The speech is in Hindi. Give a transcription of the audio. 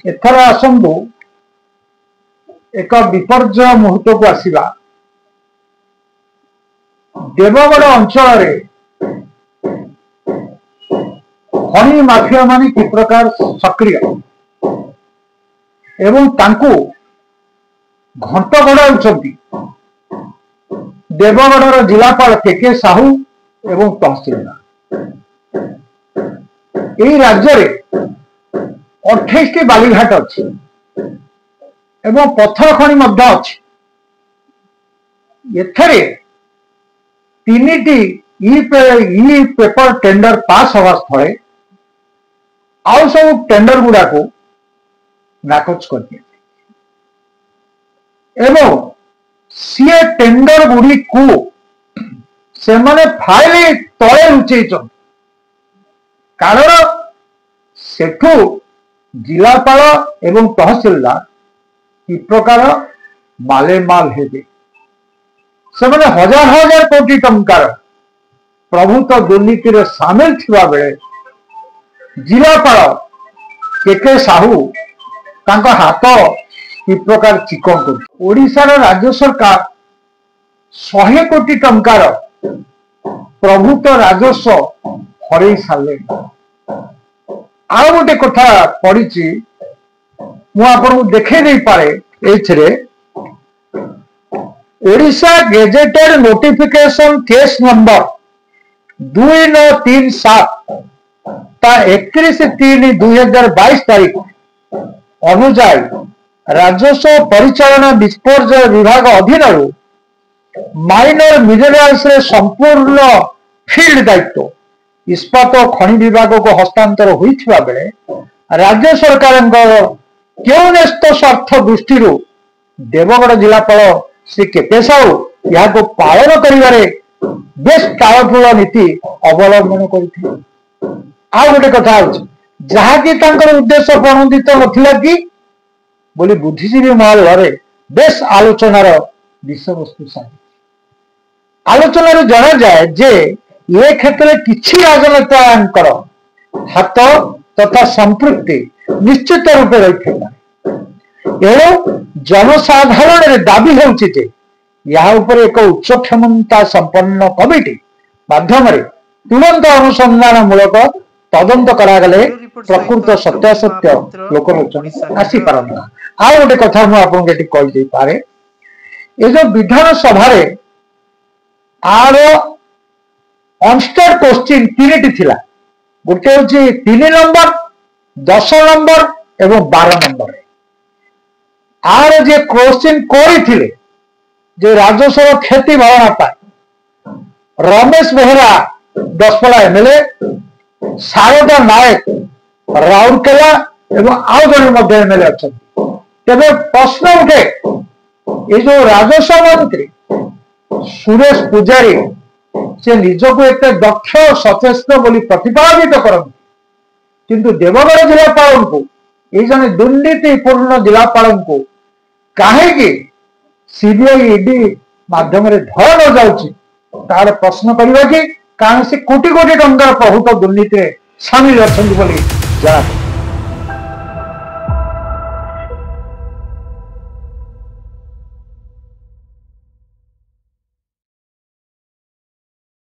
एथर आसंतु एक विपर्य मुहूर्त को आसवा। देवगढ़ अंचल खनि माफिया माने कि प्रकार सक्रिय एवं तांको घंट गड़ाउछंती देवगढ़ जिलापाल के साहू एवं तहसीलदार। यही राज्य में 28 टी बालीघाट अच्छी एवं पत्थर खनि मध्य अच्छी। एथरे 3टी ई पेपर टेंडर पास हवा स्थले आउ सब टेंडर गुड़ा को नाकच कर दिया एवं सी टेंडर गुड़ी को से माने फाइल तले लुचई कारण सेठू जिलापाल एवं तहसीलदार कि प्रकार मालेमाल हेबे से माने हजार हजार कोटी टंकार प्रभुत्व दुर्नीति रे सामिल थिबा बेले जिलापाल के साहू तांका हाथ कि प्रकार चिकन कर। ओडिशा राज्य सरकार 100 कोटी टंकार प्रभुत्व राजस्व हरई सारे। आ गोटे कथा पड़ी मुझे देखे नहीं पारे एथरे Odisha gazetted notification case number 2937 31/3/2022 तारीख अनुसार राजस्व परिचालना विपर्य विभाग अधीन माइनर मिनेराल्स रे संपूर्ण फील्ड दायित्व इस्पात खनि विभाग को हस्तांतर होइथिबा बेले राज्य सरकार क्यों न्यस्त स्वार्थ दृष्टि देवगढ़ जिलापाल श्री के साहू यहाँ पालन करिवारे बेस तालफुल नीति अवलंबन करथिले। आ गोटे कथा जहाँकि उद्देश्य प्रणोदित नथिला कि बोली बुद्धिजीवी महल बेस आलोचनार विषय वस्तु सारी आलोचना जना जाए जे ये क्षेत्र में किसी राजनेता हाथ तथा संपृक्ति निश्चित रूप रही एणु जनसाधारण दाबी होउछि जे यहाँ उपर एक उच्च क्षमता संपन्न कमिटी माध्यम तुरंत अनुसंधान मूलक तदंत करागले प्रकृत सत्यासत्य लोकलोचन आसी पारंता। आ गोटे कथा मुझे कही पारे ये जो विधानसभा आर अनस्टेड क्वेश्चन 3टी थिला। गोटे हूँ 3 नंबर 10 नंबर एवं 12 नंबर आर जे क्वेश्चन करथिले जे राजस्व क्षति भरणा पाए रमेश बेहरा दसपला एमएलए शारदा नायक राउरकेला एवं आउ जड़े एमएलए अच्छा। तेरे प्रश्न उठे ये जो राजस्व मंत्री सुरेश पुजारी से निजक एक दक्ष सचेष्ट बोली प्रतिपादित करते किंतु देवगढ़ जिलापाल को ये जन दुर्नीतिपूर्ण जिलापाल को कहीं सीबीआई ईडी माध्यम धर न जाऊँगी तार प्रश्न करवा कि कौन से कोटी कोटी टंकार प्रभुत्व दुर्नीति सामिल अच्छा।